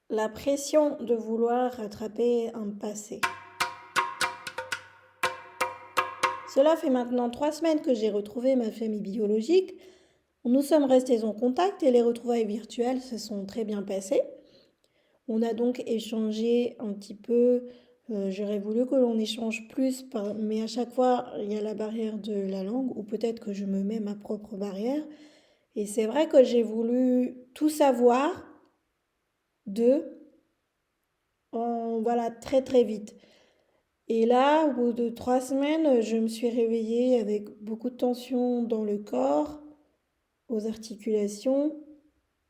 La pression de vouloir rattraper un passé. Cela fait maintenant 3 semaines que j'ai retrouvé ma famille biologique. Nous sommes restés en contact et les retrouvailles virtuelles se sont très bien passées. On a donc échangé un petit peu. J'aurais voulu que l'on échange plus, mais à chaque fois, il y a la barrière de la langue, ou peut-être que je me mets ma propre barrière. Et c'est vrai que j'ai voulu tout savoir d'eux, voilà, très très vite. Et là, au bout de 3 semaines, je me suis réveillée avec beaucoup de tension dans le corps, aux articulations,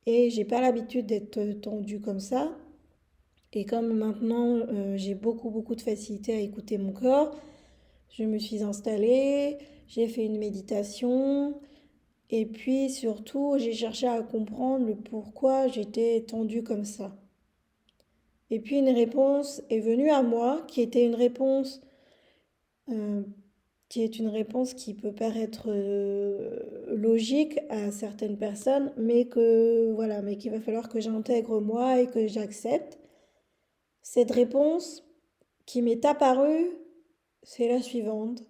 et j'ai pas l'habitude d'être tendue comme ça. Et comme maintenant j'ai beaucoup de facilité à écouter mon corps, je me suis installée, j'ai fait une méditation, et puis surtout j'ai cherché à comprendre le pourquoi j'étais tendue comme ça. Et puis une réponse est venue à moi qui était une réponse euh, qui peut paraître logique à certaines personnes, mais que voilà, mais qu'il va falloir que j'intègre moi et que j'accepte. Cette réponse qui m'est apparue, c'est la suivante.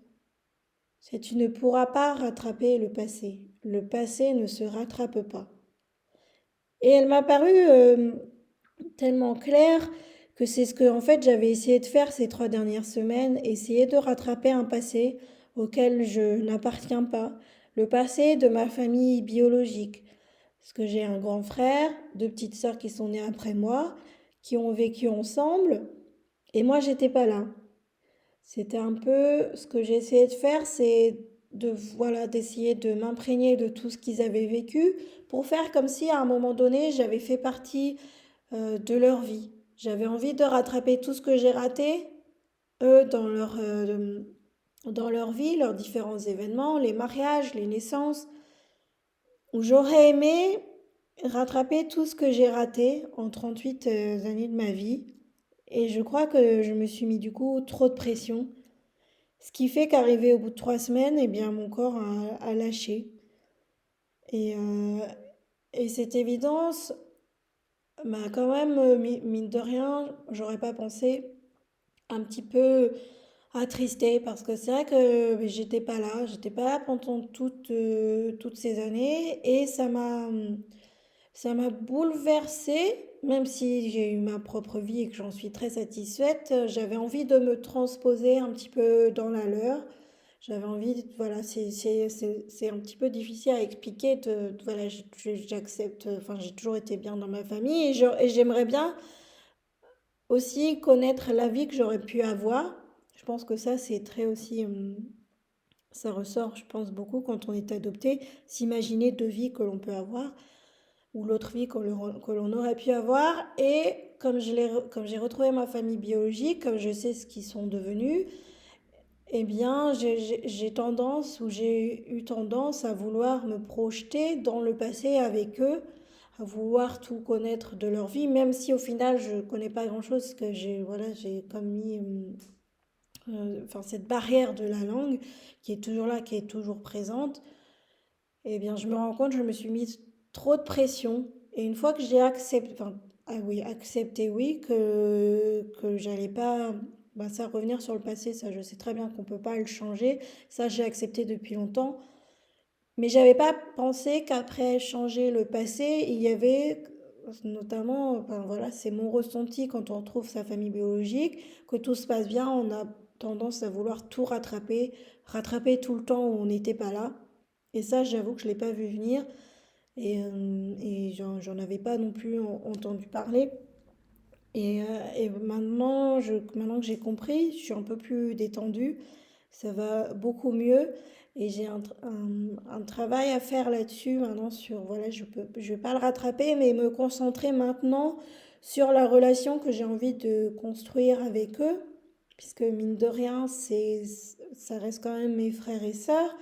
C'est tu ne pourras pas rattraper le passé. Le passé ne se rattrape pas. Et elle m'a paru tellement claire que c'est ce que en fait j'avais essayé de faire ces 3 dernières semaines, essayer de rattraper un passé auquel je n'appartiens pas, le passé de ma famille biologique. Parce que j'ai un grand frère, deux petites sœurs qui sont nées après moi, qui ont vécu ensemble, et moi j'étais pas là. C'était un peu ce que j'ai essayé de faire, c'est de voilà d'essayer de m'imprégner de tout ce qu'ils avaient vécu pour faire comme si à un moment donné j'avais fait partie de leur vie. J'avais envie de rattraper tout ce que j'ai raté, eux, dans leur vie, leurs différents événements, les mariages, les naissances, où j'aurais aimé rattraper tout ce que j'ai raté en 38 années de ma vie. Et je crois que je me suis mis du coup trop de pression. Ce qui fait qu'arrivé au bout de 3 semaines, eh bien, mon corps a lâché. Et, euh, et cette évidence m'a quand même, mine de rien, j'aurais pas pensé, un petit peu attristée parce que c'est vrai que j'étais pas là pendant toutes ces années et ça m'a bouleversée, même si j'ai eu ma propre vie et que j'en suis très satisfaite, j'avais envie de me transposer un petit peu dans la leur. J'avais envie, voilà, c'est un petit peu difficile à expliquer. Voilà, j'accepte, enfin, j'ai toujours été bien dans ma famille et j'aimerais bien aussi connaître la vie que j'aurais pu avoir. Je pense que ça, c'est très aussi, ça ressort, je pense, beaucoup quand on est adopté, s'imaginer deux vies que l'on peut avoir ou l'autre vie que l'on aurait pu avoir. Et comme j'ai retrouvé ma famille biologique, comme je sais ce qu'ils sont devenus, eh bien, j'ai tendance ou j'ai eu tendance à vouloir me projeter dans le passé avec eux, à vouloir tout connaître de leur vie, même si au final je connais pas grand-chose, parce que j'ai comme mis enfin, cette barrière de la langue qui est toujours là, qui est toujours présente. Eh bien, je me rends compte, je me suis mise trop de pression. Et une fois que j'ai accepté, enfin, ah oui, accepté, oui, que j'allais pas, bah, ça revenir sur le passé, ça, je sais très bien qu'on peut pas le changer. Ça, j'ai accepté depuis longtemps. Mais j'avais pas pensé qu'après changer le passé, il y avait notamment, enfin, voilà, c'est mon ressenti quand on retrouve sa famille biologique, que tout se passe bien, on a tendance à vouloir tout rattraper, rattraper tout le temps où on n'était pas là. Et ça, j'avoue que je ne l'ai pas vu venir et j'en avais pas non plus entendu parler. Et maintenant que j'ai compris, je suis un peu plus détendue, ça va beaucoup mieux et j'ai un travail à faire là-dessus maintenant sur, voilà, je vais pas le rattraper, mais me concentrer maintenant sur la relation que j'ai envie de construire avec eux, puisque mine de rien, ça reste quand même mes frères et sœurs.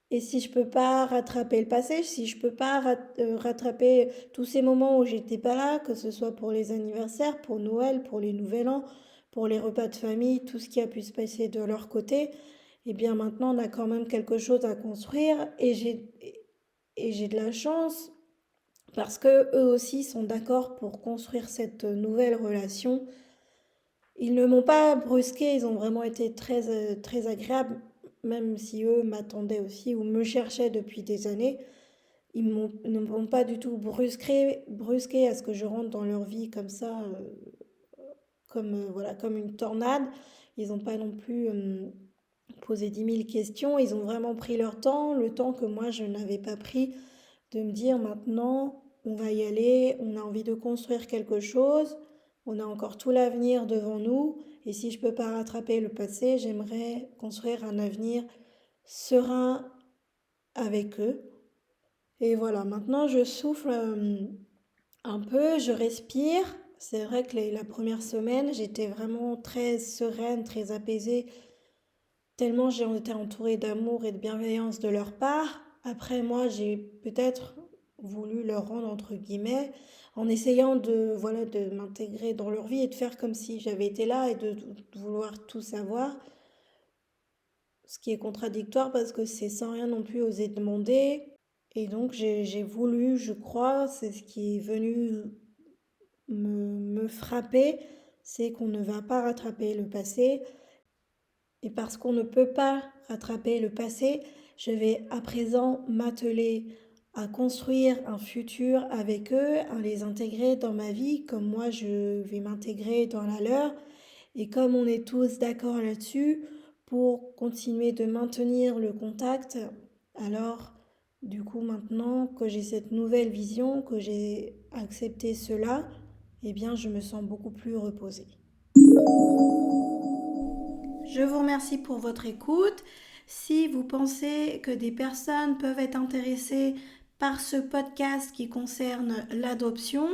Et si je peux pas rattraper le passé, si je peux pas rattraper tous ces moments où j'étais pas là, que ce soit pour les anniversaires, pour Noël, pour les Nouvel An, pour les repas de famille, tout ce qui a pu se passer de leur côté, eh bien maintenant on a quand même quelque chose à construire et j'ai de la chance parce que eux aussi sont d'accord pour construire cette nouvelle relation. Ils ne m'ont pas brusqué, ils ont vraiment été très agréables, même si eux m'attendaient aussi ou me cherchaient depuis des années. Ne m'ont pas du tout brusqué à ce que je rentre dans leur vie comme ça, voilà, comme une tornade. Ils n'ont pas non plus posé 10 000 questions. Ils ont vraiment pris leur temps, le temps que moi je n'avais pas pris, de me dire maintenant, on va y aller, on a envie de construire quelque chose, on a encore tout l'avenir devant nous. Et si je ne peux pas rattraper le passé, j'aimerais construire un avenir serein avec eux. Et voilà, maintenant je souffle un peu, je respire. C'est vrai que la première semaine, j'étais vraiment très sereine, très apaisée, tellement j'ai été entourée d'amour et de bienveillance de leur part. Après, moi, j'ai peut-être voulu leur rendre, entre guillemets, en essayant voilà, de m'intégrer dans leur vie et de faire comme si j'avais été là et de vouloir tout savoir. Ce qui est contradictoire parce que c'est sans rien non plus oser demander. Et donc, j'ai voulu, je crois, c'est ce qui est venu me frapper, c'est qu'on ne va pas rattraper le passé. Et parce qu'on ne peut pas rattraper le passé, je vais à présent m'atteler à construire un futur avec eux, à les intégrer dans ma vie comme moi je vais m'intégrer dans la leur. Et comme on est tous d'accord là-dessus, pour continuer de maintenir le contact, alors du coup maintenant que j'ai cette nouvelle vision, que j'ai accepté cela, eh bien je me sens beaucoup plus reposée. Je vous remercie pour votre écoute. Si vous pensez que des personnes peuvent être intéressées par ce podcast qui concerne l'adoption,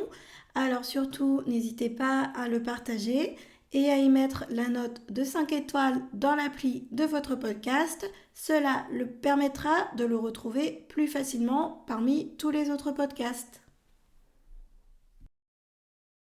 alors surtout n'hésitez pas à le partager et à y mettre la note de 5 étoiles dans l'appli de votre podcast. Cela le permettra de le retrouver plus facilement parmi tous les autres podcasts.